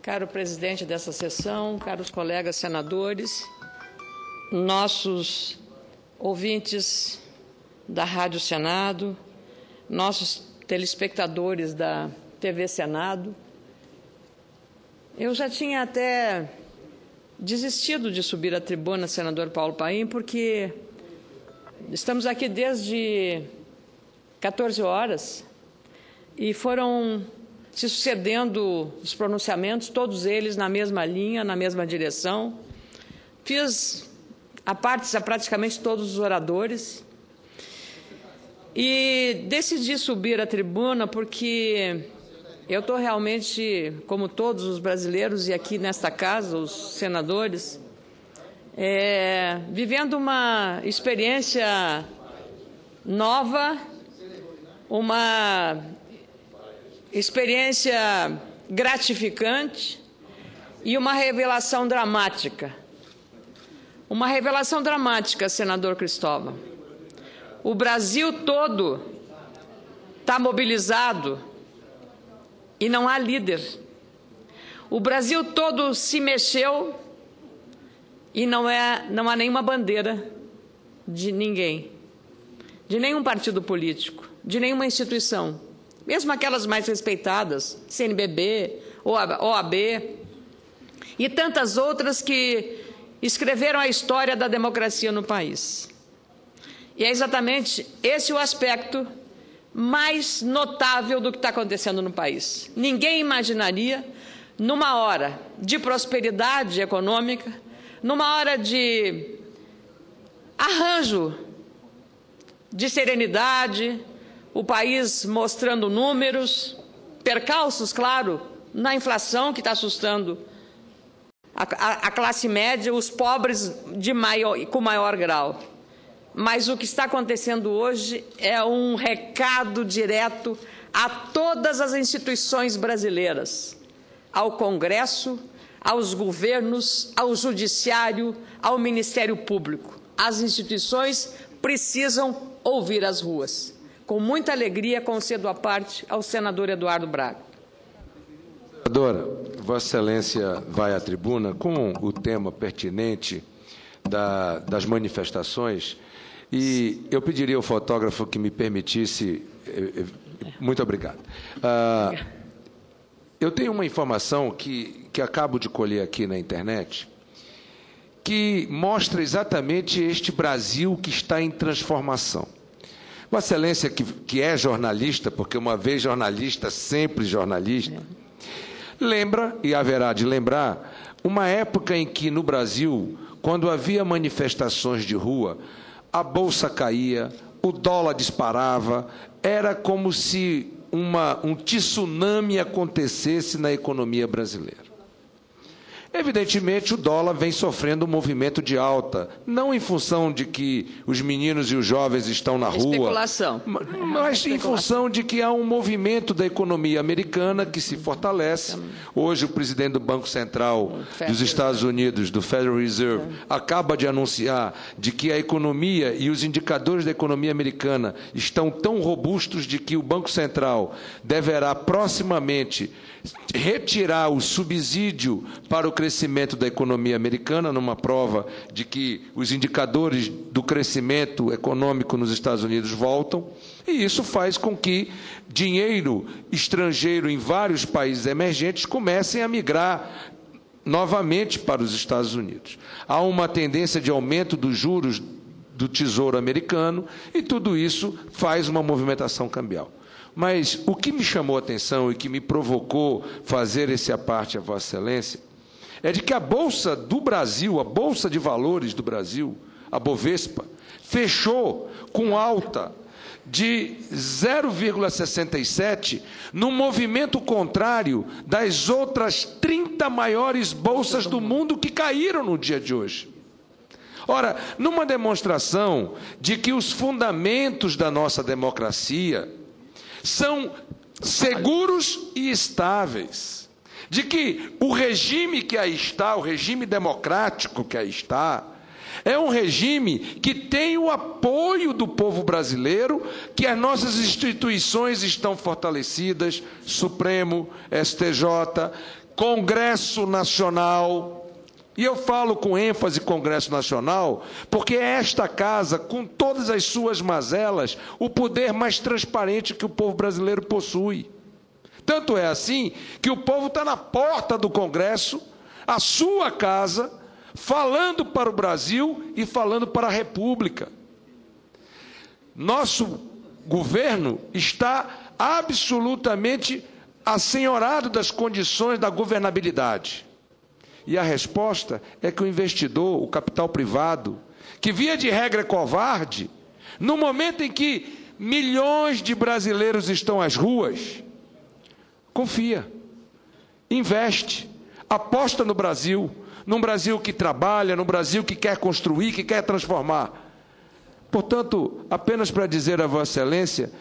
Caro presidente dessa sessão, caros colegas senadores, nossos ouvintes da Rádio Senado, nossos telespectadores da TV Senado, eu já tinha até desistido de subir à tribuna, senador Paulo Paim, porque estamos aqui desde 14 horas e foram se sucedendo os pronunciamentos, todos eles na mesma linha, na mesma direção. Fiz a parte a praticamente todos os oradores e decidi subir à tribuna porque eu estou realmente, como todos os brasileiros e aqui nesta casa, os senadores, vivendo uma experiência nova, uma experiência gratificante e uma revelação dramática. Uma revelação dramática, senador Cristóvão. O Brasil todo está mobilizado e não há líder. O Brasil todo se mexeu e não há nenhuma bandeira de ninguém, de nenhum partido político, de nenhuma instituição, mesmo aquelas mais respeitadas, CNBB, OAB, e tantas outras que escreveram a história da democracia no país. E é exatamente esse o aspecto mais notável do que está acontecendo no país. Ninguém imaginaria, numa hora de prosperidade econômica, numa hora de arranjo, de serenidade, o país mostrando números, percalços, claro, na inflação que está assustando a classe média, os pobres com maior grau. Mas o que está acontecendo hoje é um recado direto a todas as instituições brasileiras, ao Congresso, aos governos, ao Judiciário, ao Ministério Público. As instituições precisam ouvir as ruas. Com muita alegria, concedo a parte ao senador Eduardo Braga. Senadora, Vossa Excelência vai à tribuna com o tema pertinente das manifestações e eu pediria ao fotógrafo que me permitisse... Muito obrigado. Eu tenho uma informação que acabo de colher aqui na internet que mostra exatamente este Brasil que está em transformação. Vossa Excelência, que é jornalista, porque uma vez jornalista, sempre jornalista, lembra, e haverá de lembrar, uma época em que no Brasil, quando havia manifestações de rua, a bolsa caía, o dólar disparava, era como se um tsunami acontecesse na economia brasileira. Evidentemente, o dólar vem sofrendo um movimento de alta, não em função de que os meninos e os jovens estão na rua, especulação, mas em função de que há um movimento da economia americana que se fortalece. Hoje, o presidente do Banco Central dos Estados Unidos, do Federal Reserve, acaba de anunciar de que a economia e os indicadores da economia americana estão tão robustos de que o Banco Central deverá proximamente retirar o subsídio para o crescimento da economia americana, numa prova de que os indicadores do crescimento econômico nos Estados Unidos voltam, e isso faz com que dinheiro estrangeiro em vários países emergentes comecem a migrar novamente para os Estados Unidos. Há uma tendência de aumento dos juros do Tesouro americano e tudo isso faz uma movimentação cambial. Mas o que me chamou a atenção e que me provocou fazer esse aparte a Vossa Excelência é de que a Bolsa do Brasil, a Bolsa de Valores do Brasil, a Bovespa, fechou com alta de 0,67, num movimento contrário das outras 30 maiores bolsas do mundo que caíram no dia de hoje. Ora, numa demonstração de que os fundamentos da nossa democracia são seguros e estáveis, de que o regime que aí está, o regime democrático que aí está, é um regime que tem o apoio do povo brasileiro, que as nossas instituições estão fortalecidas, Supremo, STJ, Congresso Nacional. E eu falo com ênfase Congresso Nacional, porque é esta casa, com todas as suas mazelas, o poder mais transparente que o povo brasileiro possui. Tanto é assim que o povo está na porta do Congresso, a sua casa, falando para o Brasil e falando para a República. Nosso governo está absolutamente assenhorado das condições da governabilidade. E a resposta é que o investidor, o capital privado, que via de regra é covarde, no momento em que milhões de brasileiros estão às ruas, confia, investe, aposta no Brasil, num Brasil que trabalha, num Brasil que quer construir, que quer transformar. Portanto, apenas para dizer a Vossa Excelência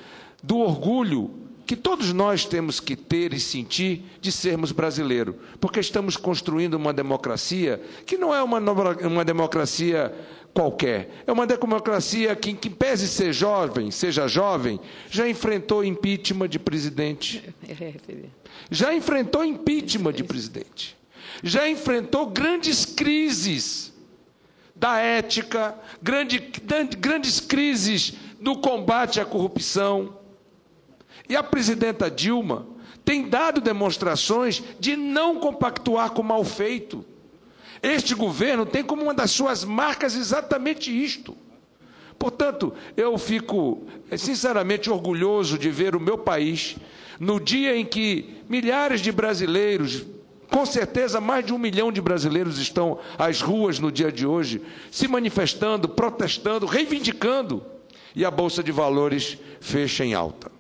do orgulho que todos nós temos que ter e sentir de sermos brasileiros, porque estamos construindo uma democracia que não é uma democracia qualquer, é uma democracia que, em que pese ser jovem, seja jovem, já enfrentou impeachment de presidente, já enfrentou impeachment de presidente, já enfrentou grandes crises da ética, grandes crises do combate à corrupção. E a presidenta Dilma tem dado demonstrações de não compactuar com o mal feito. Este governo tem como uma das suas marcas exatamente isto. Portanto, eu fico sinceramente orgulhoso de ver o meu país, no dia em que milhares de brasileiros, com certeza mais de 1 milhão de brasileiros estão às ruas no dia de hoje, se manifestando, protestando, reivindicando, e a Bolsa de Valores fecha em alta.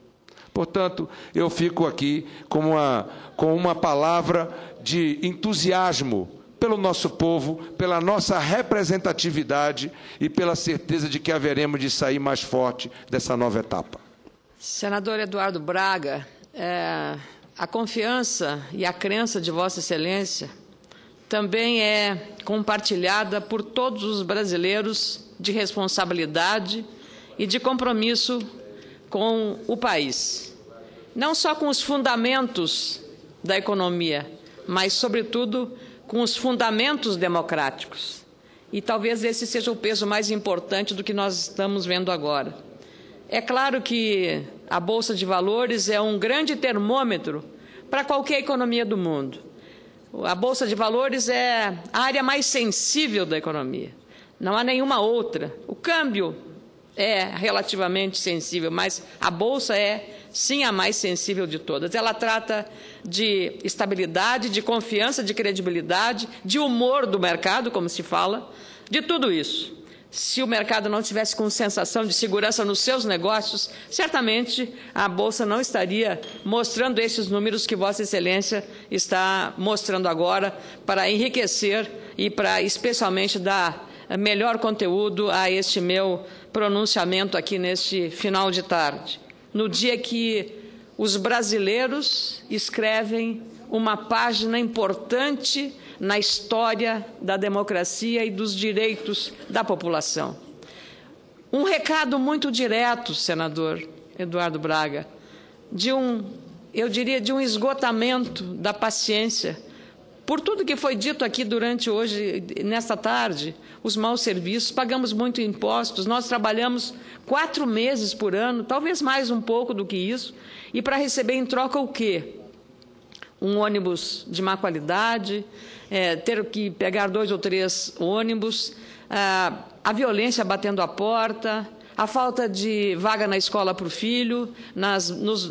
Portanto, eu fico aqui com uma palavra de entusiasmo pelo nosso povo, pela nossa representatividade e pela certeza de que haveremos de sair mais forte dessa nova etapa. Senador Eduardo Braga, a confiança e a crença de Vossa Excelência também é compartilhada por todos os brasileiros de responsabilidade e de compromisso com o país, não só com os fundamentos da economia, mas, sobretudo, com os fundamentos democráticos. E talvez esse seja o peso mais importante do que nós estamos vendo agora. É claro que a Bolsa de Valores é um grande termômetro para qualquer economia do mundo. A Bolsa de Valores é a área mais sensível da economia. Não há nenhuma outra. O câmbio é relativamente sensível, mas a Bolsa é, sim, a mais sensível de todas. Ela trata de estabilidade, de confiança, de credibilidade, de humor do mercado, como se fala, de tudo isso. Se o mercado não tivesse com sensação de segurança nos seus negócios, certamente a Bolsa não estaria mostrando esses números que Vossa Excelência está mostrando agora para enriquecer e para, especialmente, dar melhor conteúdo a este meu pronunciamento aqui neste final de tarde, no dia que os brasileiros escrevem uma página importante na história da democracia e dos direitos da população. Um recado muito direto, senador Eduardo Braga, eu diria, de um esgotamento da paciência, por tudo que foi dito aqui durante hoje, nesta tarde, os maus serviços, pagamos muito impostos, nós trabalhamos 4 meses por ano, talvez mais um pouco do que isso, e para receber em troca o quê? Um ônibus de má qualidade, ter que pegar 2 ou 3 ônibus, a violência batendo a porta, a falta de vaga na escola para o filho,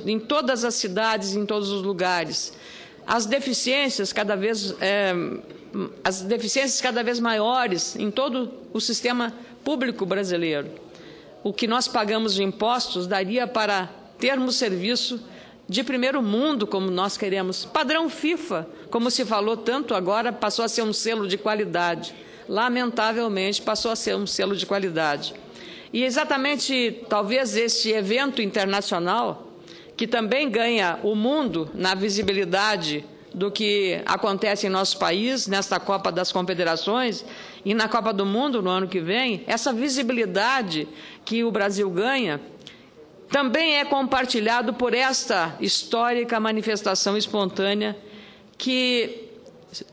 em todas as cidades, em todos os lugares. As deficiências cada vez maiores em todo o sistema público brasileiro. O que nós pagamos de impostos daria para termos serviço de primeiro mundo, como nós queremos. Padrão FIFA, como se falou tanto agora, passou a ser um selo de qualidade. Lamentavelmente, passou a ser um selo de qualidade. E exatamente, talvez, este evento internacional, que também ganha o mundo na visibilidade do que acontece em nosso país, nesta Copa das Confederações e na Copa do Mundo no ano que vem, essa visibilidade que o Brasil ganha também é compartilhado por esta histórica manifestação espontânea que,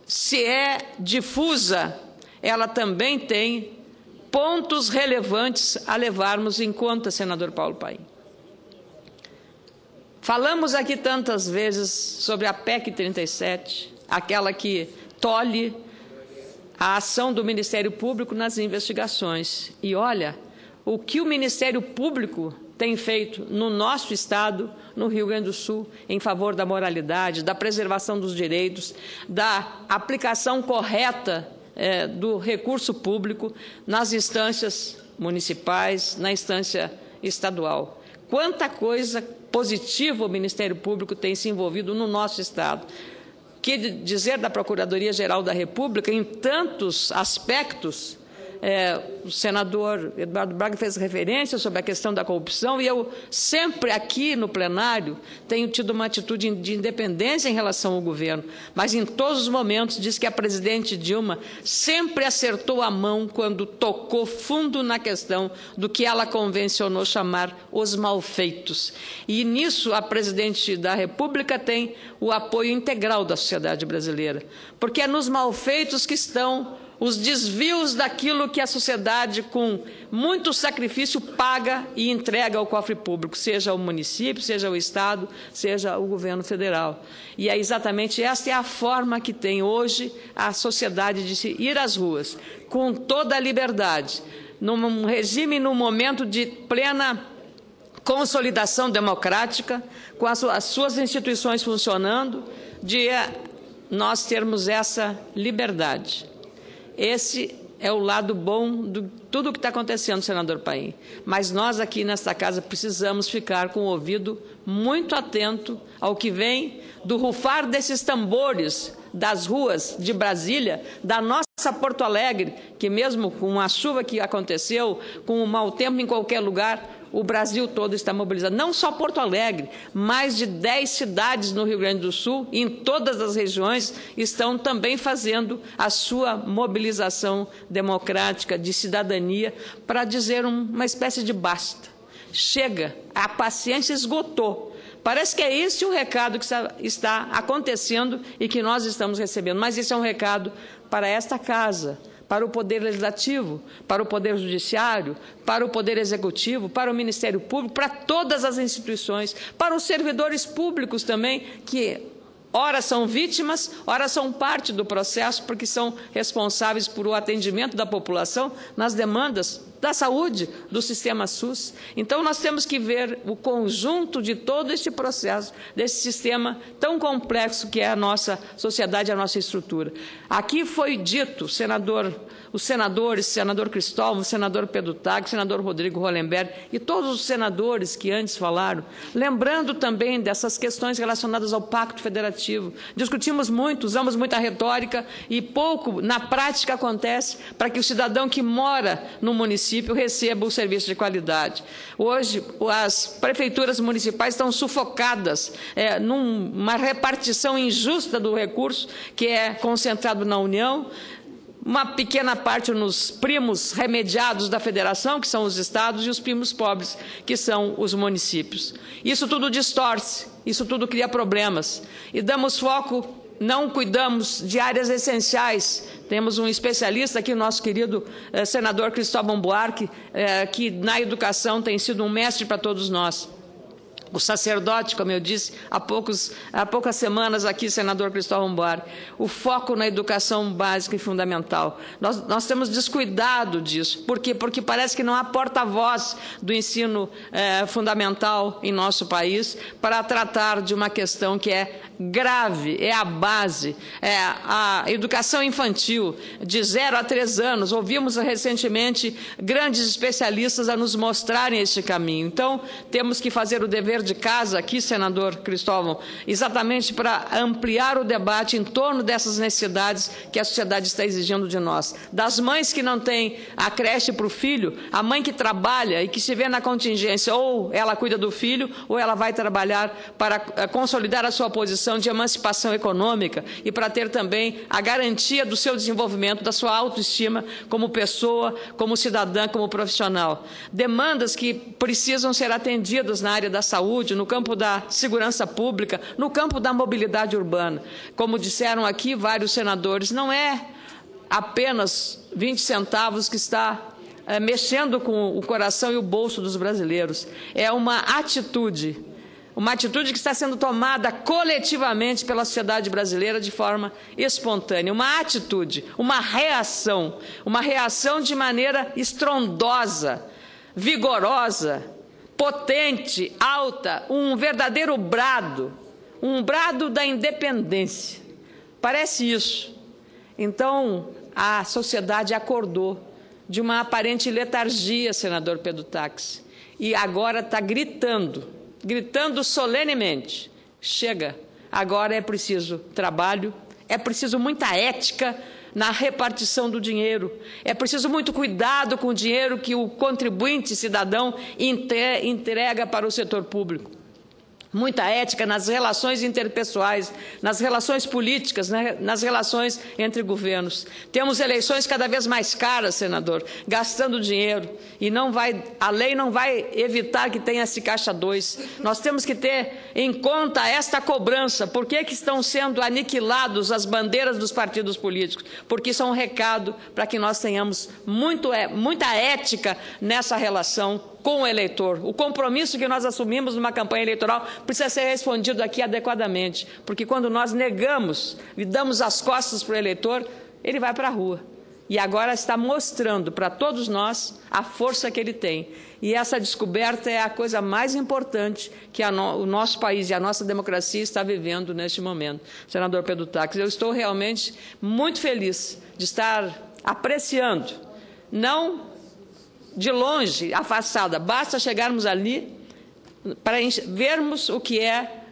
se é difusa, ela também tem pontos relevantes a levarmos em conta, senador Paulo Paim. Falamos aqui tantas vezes sobre a PEC 37, aquela que tolhe a ação do Ministério Público nas investigações. E olha, o que o Ministério Público tem feito no nosso Estado, no Rio Grande do Sul, em favor da moralidade, da preservação dos direitos, da aplicação correta do recurso público nas instâncias municipais, na instância estadual. Quanta coisa positiva o Ministério Público tem se envolvido no nosso Estado. Que dizer da Procuradoria-Geral da República em tantos aspectos. O senador Eduardo Braga fez referência sobre a questão da corrupção e eu sempre aqui no plenário tenho tido uma atitude de independência em relação ao governo, mas em todos os momentos diz que a presidente Dilma sempre acertou a mão quando tocou fundo na questão do que ela convencionou chamar os malfeitos. E nisso a presidente da República tem o apoio integral da sociedade brasileira, porque é nos malfeitos que estão os desvios daquilo que a sociedade, com muito sacrifício, paga e entrega ao cofre público, seja o município, seja o Estado, seja o governo federal. E é exatamente esta é a forma que tem hoje a sociedade de se ir às ruas, com toda a liberdade, num regime, num momento de plena consolidação democrática, com as suas instituições funcionando, de nós termos essa liberdade. Esse é o lado bom de tudo o que está acontecendo, senador Paim. Mas nós aqui nesta casa precisamos ficar com o ouvido muito atento ao que vem do rufar desses tambores das ruas de Brasília, da nossa Porto Alegre, que mesmo com a chuva que aconteceu, com o mau tempo em qualquer lugar, o Brasil todo está mobilizado. Não só Porto Alegre, mais de 10 cidades no Rio Grande do Sul, em todas as regiões, estão também fazendo a sua mobilização democrática de cidadania para dizer uma espécie de basta. Chega, a paciência esgotou. Parece que é esse o recado que está acontecendo e que nós estamos recebendo. Mas esse é um recado para esta casa, para o Poder Legislativo, para o Poder Judiciário, para o Poder Executivo, para o Ministério Público, para todas as instituições, para os servidores públicos também, que ora são vítimas, ora são parte do processo, porque são responsáveis por o atendimento da população nas demandas da saúde, do sistema SUS. Então, nós temos que ver o conjunto de todo este processo, desse sistema tão complexo que é a nossa sociedade, a nossa estrutura. Aqui foi dito, os senadores, senador Cristóvão, senador Pedro Tag, senador Rodrigo Hollenberg e todos os senadores que antes falaram, lembrando também dessas questões relacionadas ao Pacto Federativo. Discutimos muito, usamos muita retórica e pouco, na prática, acontece para que o cidadão que mora no município receba o serviço de qualidade. Hoje, as prefeituras municipais estão sufocadas numa repartição injusta do recurso que é concentrado na União, uma pequena parte nos primos remediados da federação, que são os estados, e os primos pobres, que são os municípios. Isso tudo distorce, isso tudo cria problemas. E damos foco, não cuidamos de áreas essenciais. Temos um especialista aqui, nosso querido senador Cristóvão Buarque, que na educação tem sido um mestre para todos nós. O sacerdote, como eu disse há poucas semanas aqui, senador Cristóvão Buarque, o foco na educação básica e fundamental. Nós temos descuidado disso. Por quê? Porque parece que não há porta-voz do ensino fundamental em nosso país para tratar de uma questão que é grave, é a base, é a educação infantil, de 0 a 3 anos. Ouvimos recentemente grandes especialistas a nos mostrarem este caminho. Então, temos que fazer o dever de casa aqui, senador Cristóvão, exatamente para ampliar o debate em torno dessas necessidades que a sociedade está exigindo de nós. Das mães que não têm a creche para o filho, a mãe que trabalha e que se vê na contingência, ou ela cuida do filho, ou ela vai trabalhar para consolidar a sua posição de emancipação econômica e para ter também a garantia do seu desenvolvimento, da sua autoestima como pessoa, como cidadã, como profissional. Demandas que precisam ser atendidas na área da saúde, saúde, no campo da segurança pública, no campo da mobilidade urbana. Como disseram aqui vários senadores, não é apenas 20 centavos que está mexendo com o coração e o bolso dos brasileiros. É uma atitude que está sendo tomada coletivamente pela sociedade brasileira de forma espontânea, uma atitude, uma reação de maneira estrondosa, vigorosa, potente, alta, um verdadeiro brado, um brado da independência. Parece isso. Então, a sociedade acordou de uma aparente letargia, senador Pedro Táxi, e agora está gritando solenemente: chega, agora é preciso trabalho, é preciso muita ética na repartição do dinheiro, é preciso muito cuidado com o dinheiro que o contribuinte cidadão entrega para o setor público. Muita ética nas relações interpessoais, nas relações políticas, nas relações entre governos. Temos eleições cada vez mais caras, senador, gastando dinheiro, e a lei não vai evitar que tenha esse caixa 2. Nós temos que ter em conta esta cobrança. Por que estão sendo aniquilados as bandeiras dos partidos políticos? Porque isso é um recado para que nós tenhamos muita ética nessa relação com o eleitor. O compromisso que nós assumimos numa campanha eleitoral precisa ser respondido aqui adequadamente, porque quando nós negamos e damos as costas para o eleitor, ele vai para a rua. E agora está mostrando para todos nós a força que ele tem. E essa descoberta é a coisa mais importante que o nosso país e a nossa democracia está vivendo neste momento. Senador Pedro Táxi, eu estou realmente muito feliz de estar apreciando, não de longe, a façada, basta chegarmos ali para vermos o que é,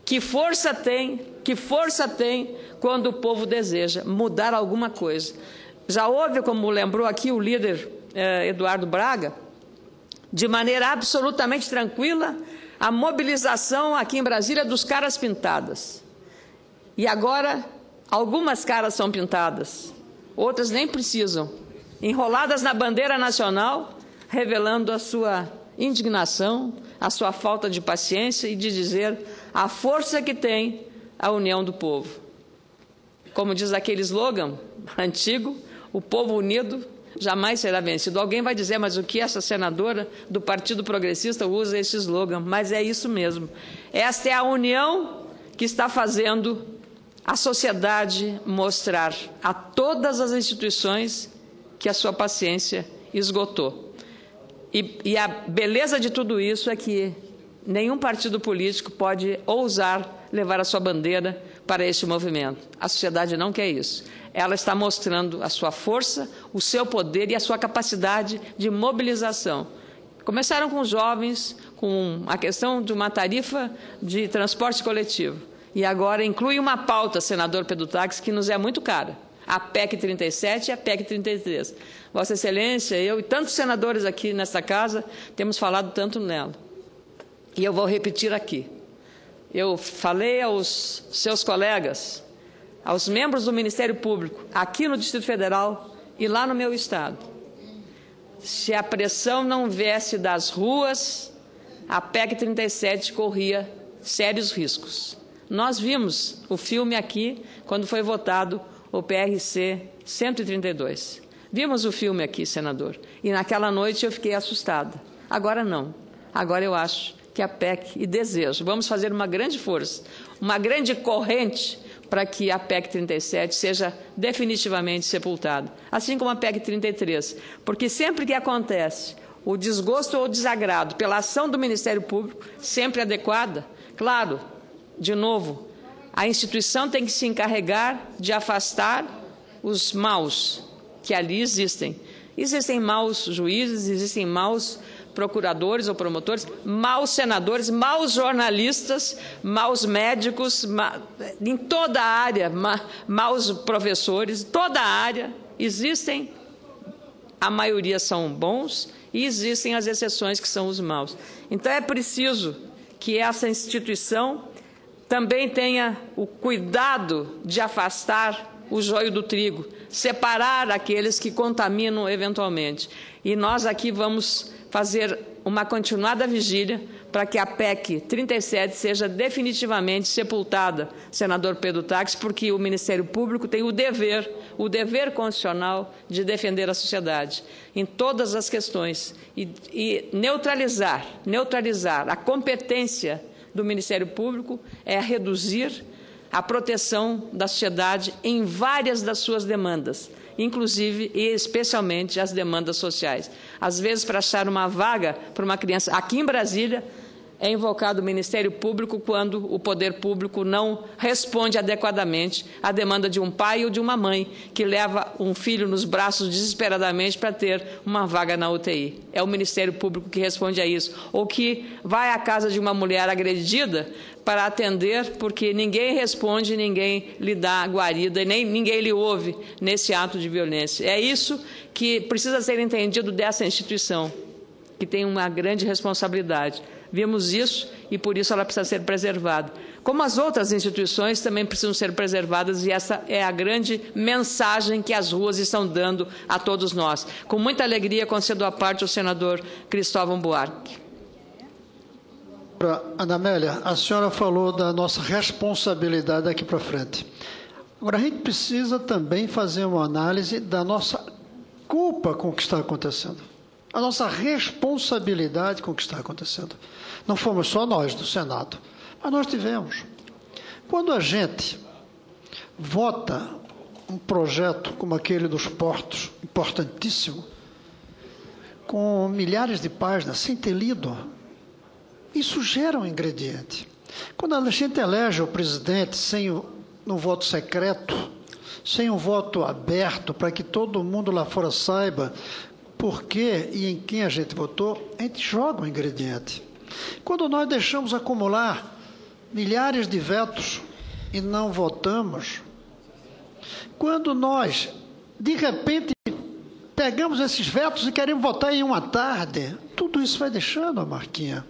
que força tem quando o povo deseja mudar alguma coisa. Já houve, como lembrou aqui o líder Eduardo Braga, de maneira absolutamente tranquila, a mobilização aqui em Brasília dos caras pintadas. E agora, algumas caras são pintadas, outras nem precisam, enroladas na bandeira nacional, revelando a sua indignação, a sua falta de paciência e de dizer a força que tem a união do povo. Como diz aquele slogan antigo, o povo unido jamais será vencido. Alguém vai dizer, mas o que essa senadora do Partido Progressista usa esse slogan? Mas é isso mesmo. Esta é a união que está fazendo a sociedade mostrar a todas as instituições que a sua paciência esgotou. E a beleza de tudo isso é que nenhum partido político pode ousar levar a sua bandeira para este movimento. A sociedade não quer isso. Ela está mostrando a sua força, o seu poder e a sua capacidade de mobilização. Começaram com os jovens, com a questão de uma tarifa de transporte coletivo. E agora inclui uma pauta, senador Pedro Táxi, que nos é muito cara. A PEC 37 e a PEC 33. Vossa Excelência, eu e tantos senadores aqui nesta casa temos falado tanto nela. E eu vou repetir aqui. Eu falei aos seus colegas, aos membros do Ministério Público, aqui no Distrito Federal e lá no meu estado. Se a pressão não viesse das ruas, a PEC 37 corria sérios riscos. Nós vimos o filme aqui quando foi votado o PRC 132. Vimos o filme aqui, senador, e naquela noite eu fiquei assustada. Agora não. Agora eu acho que a PEC, e desejo, vamos fazer uma grande força, uma grande corrente para que a PEC 37 seja definitivamente sepultada, assim como a PEC 33, porque sempre que acontece o desgosto ou o desagrado pela ação do Ministério Público, sempre adequada, claro, de novo, a instituição tem que se encarregar de afastar os maus que ali existem. Existem maus juízes, existem maus procuradores ou promotores, maus senadores, maus jornalistas, maus médicos, em toda a área, maus professores, toda a área existem, a maioria são bons e existem as exceções que são os maus. Então é preciso que essa instituição também tenha o cuidado de afastar o joio do trigo, separar aqueles que contaminam eventualmente. E nós aqui vamos fazer uma continuada vigília para que a PEC 37 seja definitivamente sepultada, senador Pedro Táxi, porque o Ministério Público tem o dever constitucional de defender a sociedade em todas as questões e neutralizar a competência do Ministério Público é reduzir a proteção da sociedade em várias das suas demandas, inclusive e especialmente as demandas sociais. Às vezes, para achar uma vaga para uma criança aqui em Brasília, é invocado o Ministério Público quando o poder público não responde adequadamente à demanda de um pai ou de uma mãe que leva um filho nos braços desesperadamente para ter uma vaga na UTI. É o Ministério Público que responde a isso. Ou que vai à casa de uma mulher agredida para atender, porque ninguém responde, ninguém lhe dá guarida, nem ninguém lhe ouve nesse ato de violência. É isso que precisa ser entendido dessa instituição, que tem uma grande responsabilidade. Vimos isso e, por isso, ela precisa ser preservada. Como as outras instituições também precisam ser preservadas, e essa é a grande mensagem que as ruas estão dando a todos nós. Com muita alegria, concedo a parte ao senador Cristóvão Buarque. Ana Amélia, a senhora falou da nossa responsabilidade daqui para frente. Agora, a gente precisa também fazer uma análise da nossa culpa com o que está acontecendo. A nossa responsabilidade com o que está acontecendo. Não fomos só nós do Senado, mas nós tivemos. Quando a gente vota um projeto como aquele dos portos, importantíssimo, com milhares de páginas, sem ter lido, isso gera um ingrediente. Quando a gente elege o presidente sem um voto secreto, sem um voto aberto, para que todo mundo lá fora saiba por que e em quem a gente votou, a gente joga um ingrediente. Quando nós deixamos acumular milhares de vetos e não votamos, quando nós, de repente, pegamos esses vetos e queremos votar em uma tarde, tudo isso vai deixando a marquinha.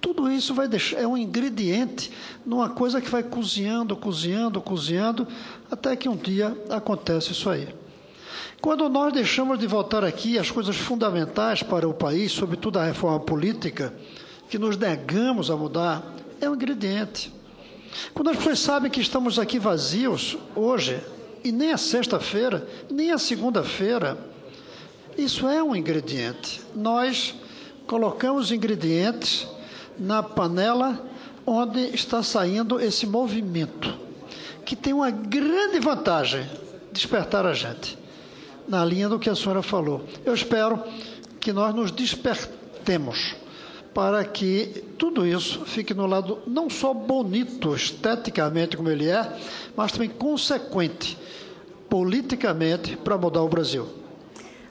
Tudo isso vai deixar, é um ingrediente numa coisa que vai cozinhando, até que um dia acontece isso aí. Quando nós deixamos de votar aqui as coisas fundamentais para o país, sobretudo a reforma política, que nos negamos a mudar, é um ingrediente. Quando as pessoas sabem que estamos aqui vazios hoje, e nem a sexta-feira, nem a segunda-feira, isso é um ingrediente. Nós colocamos ingredientes na panela onde está saindo esse movimento, que tem uma grande vantagem, despertar a gente, na linha do que a senhora falou. Eu espero que nós nos despertemos para que tudo isso fique no lado não só bonito, esteticamente como ele é, mas também consequente, politicamente, para mudar o Brasil.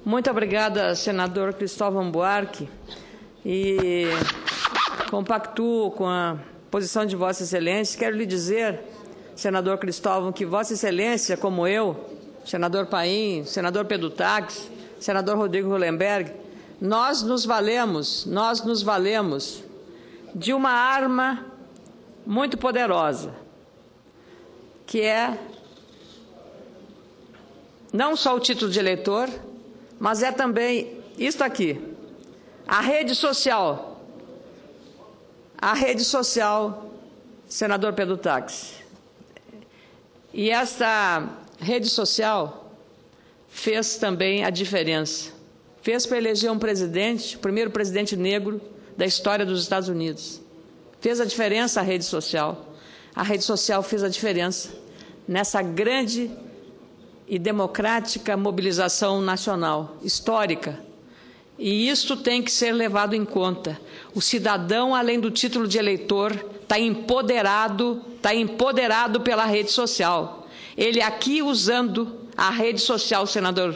Muito obrigada, senador Cristóvão Buarque, e compactuo com a posição de Vossa Excelência. Quero lhe dizer, senador Cristóvão, que Vossa Excelência, como eu, senador Paim, senador Pedro Táxi, senador Rodrigo Hollenberg, nós nos valemos de uma arma muito poderosa, que é não só o título de eleitor, mas é também isto aqui, a rede social, senador Pedro Táxi. E esta rede social fez também a diferença. Fez para eleger um presidente, o primeiro presidente negro da história dos Estados Unidos. Fez a diferença a rede social. A rede social fez a diferença nessa grande e democrática mobilização nacional, histórica. E isso tem que ser levado em conta. O cidadão, além do título de eleitor, está empoderado pela rede social. Ele aqui, usando a rede social, senador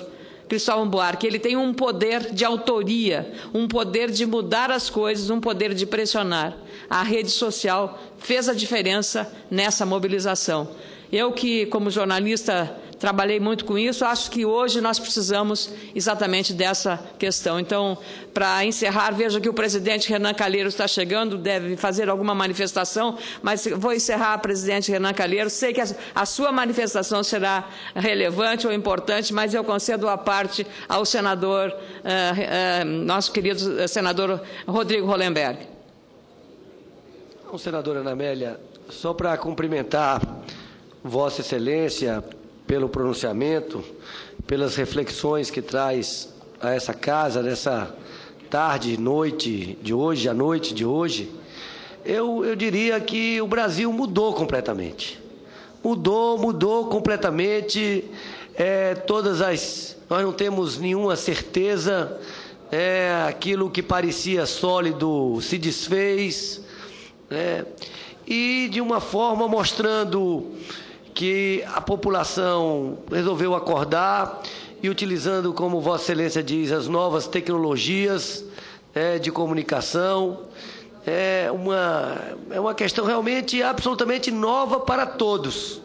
Cristóvão Buarque, ele tem um poder de autoria, um poder de mudar as coisas, um poder de pressionar. A rede social fez a diferença nessa mobilização. Eu que, como jornalista, trabalhei muito com isso, acho que hoje nós precisamos exatamente dessa questão. Então, para encerrar, vejo que o presidente Renan Calheiros está chegando, deve fazer alguma manifestação, mas vou encerrar, presidente Renan Calheiros. Sei que a sua manifestação será relevante ou importante, mas eu concedo a parte ao senador, nosso querido senador Rodrigo Hollenberg. Então, senadora Ana Amélia, só para cumprimentar Vossa Excelência pelo pronunciamento, pelas reflexões que traz a essa casa, nessa tarde, noite de hoje, à noite de hoje, eu diria que o Brasil mudou completamente. Mudou completamente. Nós não temos nenhuma certeza, aquilo que parecia sólido se desfez, e de uma forma mostrando que a população resolveu acordar e utilizando, como Vossa Excelência diz, as novas tecnologias de comunicação. É uma questão realmente absolutamente nova para todos.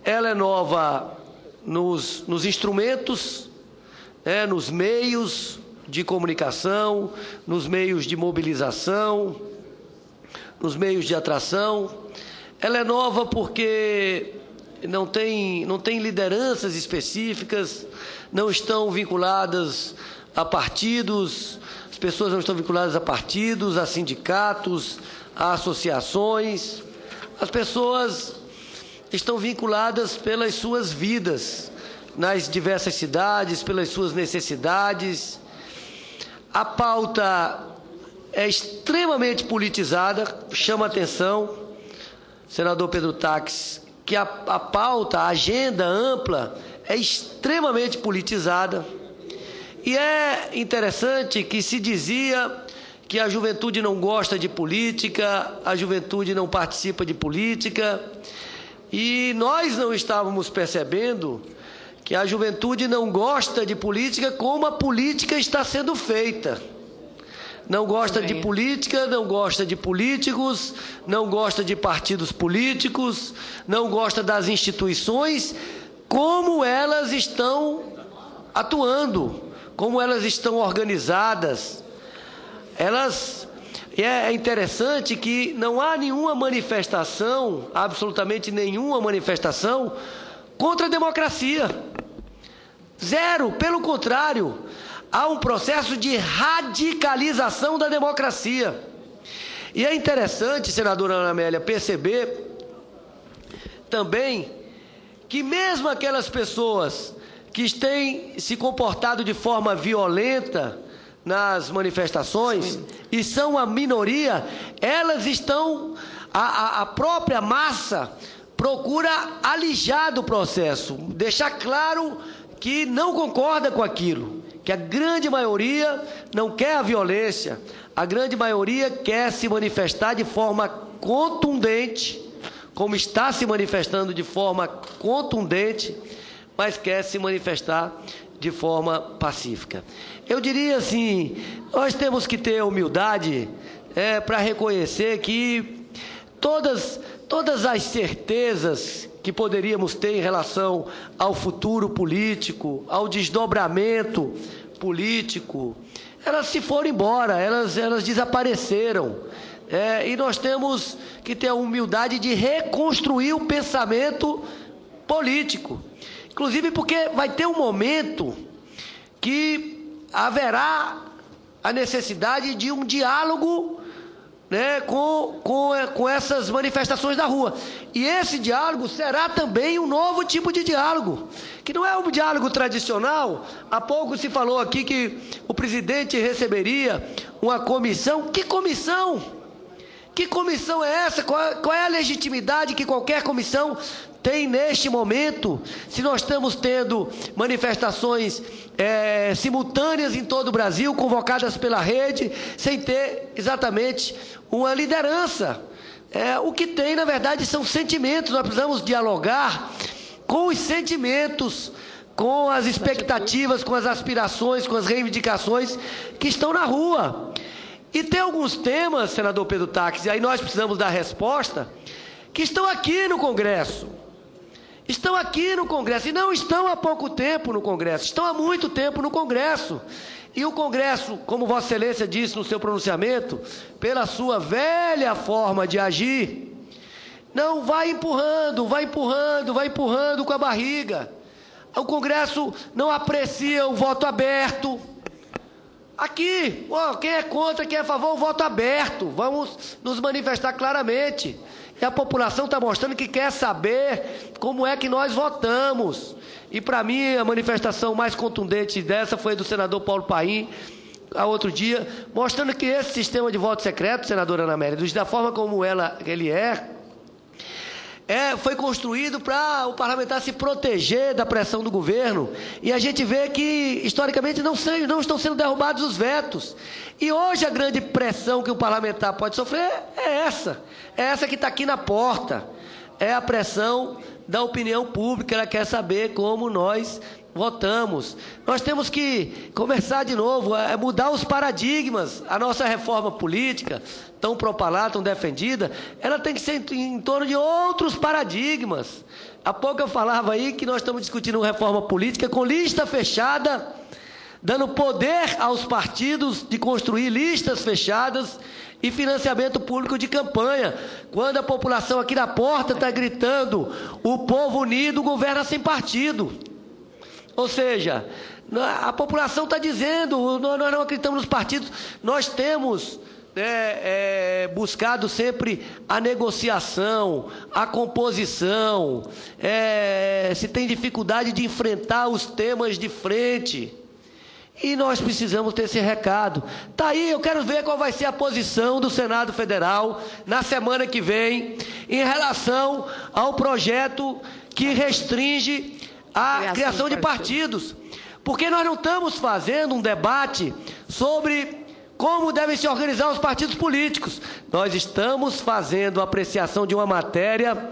Ela é nova nos instrumentos, nos meios de comunicação, nos meios de mobilização, nos meios de atração. Ela é nova porque não tem lideranças específicas, não estão vinculadas a partidos, as pessoas não estão vinculadas a partidos, a sindicatos, a associações. As pessoas estão vinculadas pelas suas vidas, nas diversas cidades, pelas suas necessidades. A pauta é extremamente politizada, chama a atenção, senador Pedro Táxi, que a pauta, a agenda ampla é extremamente politizada. E é interessante que se dizia que a juventude não gosta de política, a juventude não participa de política, e nós não estávamos percebendo que a juventude não gosta de política como a política está sendo feita. Não gosta de política, não gosta de políticos, não gosta de partidos políticos, não gosta das instituições, como elas estão atuando, como elas estão organizadas. É interessante que não há nenhuma manifestação, absolutamente nenhuma manifestação, contra a democracia. Zero, pelo contrário. Há um processo de radicalização da democracia. E é interessante, senadora Ana Amélia, perceber também que mesmo aquelas pessoas que têm se comportado de forma violenta nas manifestações, e são a minoria, elas estão, a própria massa procura alijar do processo, deixar claro que não concorda com aquilo, que a grande maioria não quer a violência, a grande maioria quer se manifestar de forma contundente, como está se manifestando de forma contundente, mas quer se manifestar de forma pacífica. Eu diria assim, nós temos que ter humildade para reconhecer que todas as certezas que poderíamos ter em relação ao futuro político, ao desdobramento político, elas se foram embora, elas desapareceram. E nós temos que ter a humildade de reconstruir o pensamento político. Inclusive porque vai ter um momento que haverá a necessidade de um diálogo, com essas manifestações da rua. E esse diálogo será também um novo tipo de diálogo, que não é um diálogo tradicional. Há pouco se falou aqui que o presidente receberia uma comissão. Que comissão? Que comissão é essa? Qual é a legitimidade que qualquer comissão tem neste momento, se nós estamos tendo manifestações simultâneas em todo o Brasil, convocadas pela rede, sem ter exatamente uma liderança? O que tem, na verdade, são sentimentos. Nós precisamos dialogar com os sentimentos, com as expectativas, com as aspirações, com as reivindicações que estão na rua. E tem alguns temas, senador Pedro Táxi, e aí nós precisamos dar resposta, que estão aqui no Congresso. Estão aqui no Congresso, e não estão há pouco tempo no Congresso, estão há muito tempo no Congresso. E o Congresso, como Vossa Excelência disse no seu pronunciamento, pela sua velha forma de agir, não vai empurrando com a barriga. O Congresso não aprecia o voto aberto. Aqui, quem é contra, quem é a favor, o voto aberto. Vamos nos manifestar claramente. E a população está mostrando que quer saber como é que nós votamos. E para mim, a manifestação mais contundente dessa foi do senador Paulo Paim, há outro dia, mostrando que esse sistema de voto secreto, senadora Ana Amélia, da forma como ele foi construído para o parlamentar se proteger da pressão do governo. E a gente vê que, historicamente, não estão sendo derrubados os vetos. E hoje a grande pressão que o parlamentar pode sofrer é essa que está aqui na porta. É a pressão da opinião pública. Ela quer saber como nós votamos. Nós temos que começar de novo, mudar os paradigmas. A nossa reforma política, tão propalada, tão defendida, ela tem que ser em torno de outros paradigmas. Há pouco eu falava aí que nós estamos discutindo uma reforma política com lista fechada, dando poder aos partidos de construir listas fechadas e financiamento público de campanha, quando a população aqui na porta está gritando: o povo unido governa sem partido. Ou seja, a população está dizendo: nós não acreditamos nos partidos. Nós temos buscado sempre a negociação, a composição, se tem dificuldade de enfrentar os temas de frente. E nós precisamos ter esse recado. Está aí, eu quero ver qual vai ser a posição do Senado Federal na semana que vem em relação ao projeto que restringe a criação de partidos. Porque nós não estamos fazendo um debate sobre como devem se organizar os partidos políticos. Nós estamos fazendo a apreciação de uma matéria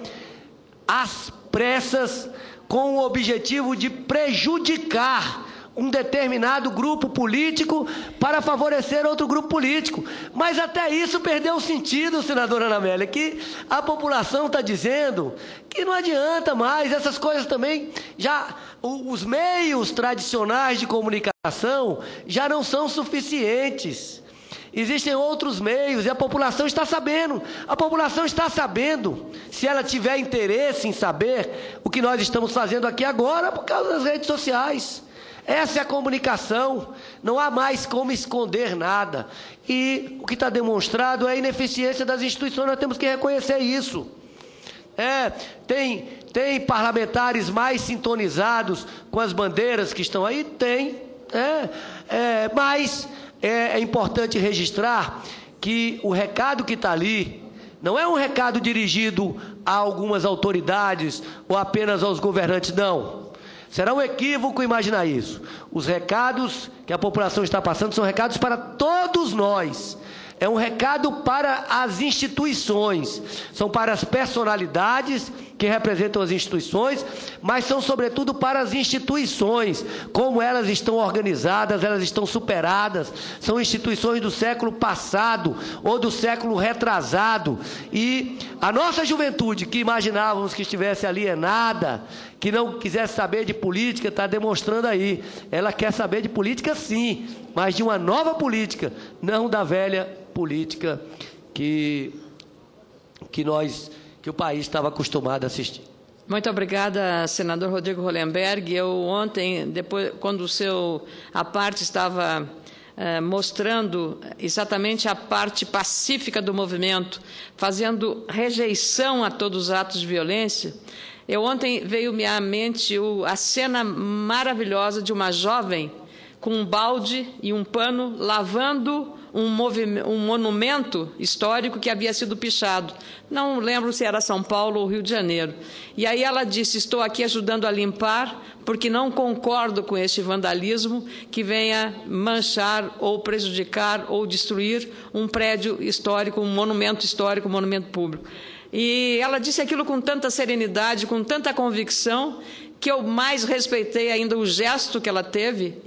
às pressas, com o objetivo de prejudicar um determinado grupo político para favorecer outro grupo político. Mas até isso perdeu o sentido, senadora Ana Amélia, que a população está dizendo que não adianta mais, essas coisas também, os meios tradicionais de comunicação já não são suficientes. Existem outros meios e a população está sabendo. A população está sabendo, se ela tiver interesse em saber o que nós estamos fazendo aqui agora, por causa das redes sociais. Essa é a comunicação, não há mais como esconder nada. E o que está demonstrado é a ineficiência das instituições, nós temos que reconhecer isso. Tem parlamentares mais sintonizados com as bandeiras que estão aí? Tem. Mas é importante registrar que o recado que está ali não é um recado dirigido a algumas autoridades ou apenas aos governantes, não. Será um equívoco imaginar isso. Os recados que a população está passando são recados para todos nós. É um recado para as instituições. São para as personalidades que representam as instituições, mas são sobretudo para as instituições. Como elas estão organizadas, elas estão superadas. São instituições do século passado ou do século retrasado. E a nossa juventude, que imaginávamos que estivesse alienada, que não quisesse saber de política, está demonstrando aí. Ela quer saber de política, sim, mas de uma nova política, não da velha política que o país estava acostumado a assistir. Muito obrigada, senador Rodrigo Hollenberg. Eu ontem, quando a parte estava mostrando exatamente a parte pacífica do movimento, fazendo rejeição a todos os atos de violência, ontem veio-me à mente a cena maravilhosa de uma jovem com um balde e um pano lavando um monumento histórico que havia sido pichado. Não lembro se era São Paulo ou Rio de Janeiro. E aí ela disse: estou aqui ajudando a limpar porque não concordo com este vandalismo que venha manchar ou prejudicar ou destruir um prédio histórico, um monumento histórico, um monumento público. E ela disse aquilo com tanta serenidade, com tanta convicção, que eu mais respeitei ainda o gesto que ela teve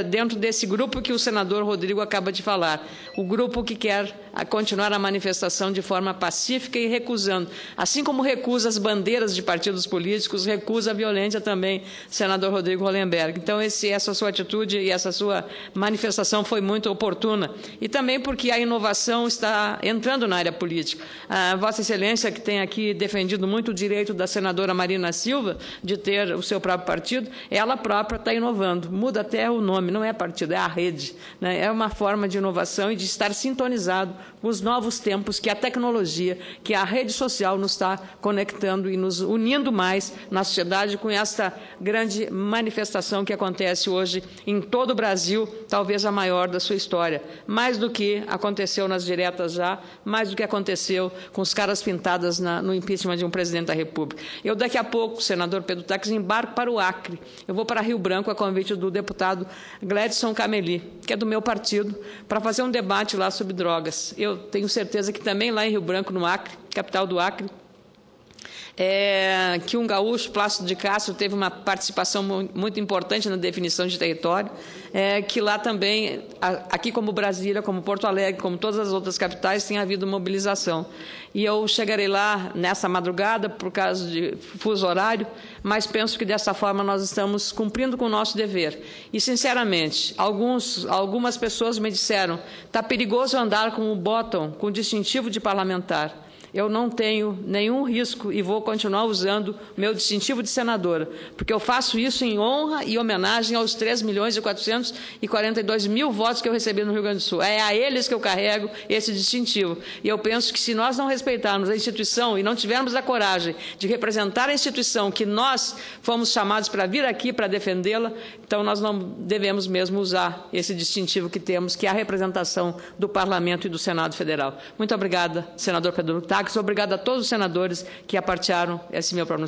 dentro desse grupo que o senador Rodrigo acaba de falar, o grupo que quer a continuar a manifestação de forma pacífica e recusando, assim como recusa as bandeiras de partidos políticos, recusa a violência também, senador Rodrigo Hollenberg. Então, essa sua atitude e essa sua manifestação foi muito oportuna. E também porque a inovação está entrando na área política. Vossa Excelência, que tem aqui defendido muito o direito da senadora Marina Silva de ter o seu próprio partido, ela própria está inovando. Muda até o nome, não é partido, é a rede, né? É uma forma de inovação e de estar sintonizado com os novos tempos que a tecnologia, que a rede social nos está conectando e nos unindo mais na sociedade com esta grande manifestação que acontece hoje em todo o Brasil, talvez a maior da sua história. Mais do que aconteceu nas diretas já, mais do que aconteceu com os caras pintadas no impeachment de um presidente da República. Eu daqui a pouco, senador Pedro Taques, embarco para o Acre. Eu vou para Rio Branco a convite do deputado Gledson Cameli, que é do meu partido, para fazer um debate lá sobre drogas. Eu tenho certeza que também lá em Rio Branco, no Acre, capital do Acre, que um gaúcho, Plácido de Castro, teve uma participação muito importante na definição de território, que lá também, aqui como Brasília, como Porto Alegre, como todas as outras capitais, tem havido mobilização. E eu chegarei lá nessa madrugada, por causa de fuso horário, mas penso que dessa forma nós estamos cumprindo com o nosso dever. E, sinceramente, algumas pessoas me disseram, está perigoso andar com o bottom, com o distintivo de parlamentar. Eu não tenho nenhum risco e vou continuar usando meu distintivo de senadora, porque eu faço isso em honra e homenagem aos 3.442.000 votos que eu recebi no Rio Grande do Sul. É a eles que eu carrego esse distintivo. E eu penso que se nós não respeitarmos a instituição e não tivermos a coragem de representar a instituição que nós fomos chamados para vir aqui para defendê-la, então nós não devemos mesmo usar esse distintivo que temos, que é a representação do Parlamento e do Senado Federal. Muito obrigada, senador Pedro Taques. Obrigado a todos os senadores que apartilharam esse meu pronunciamento.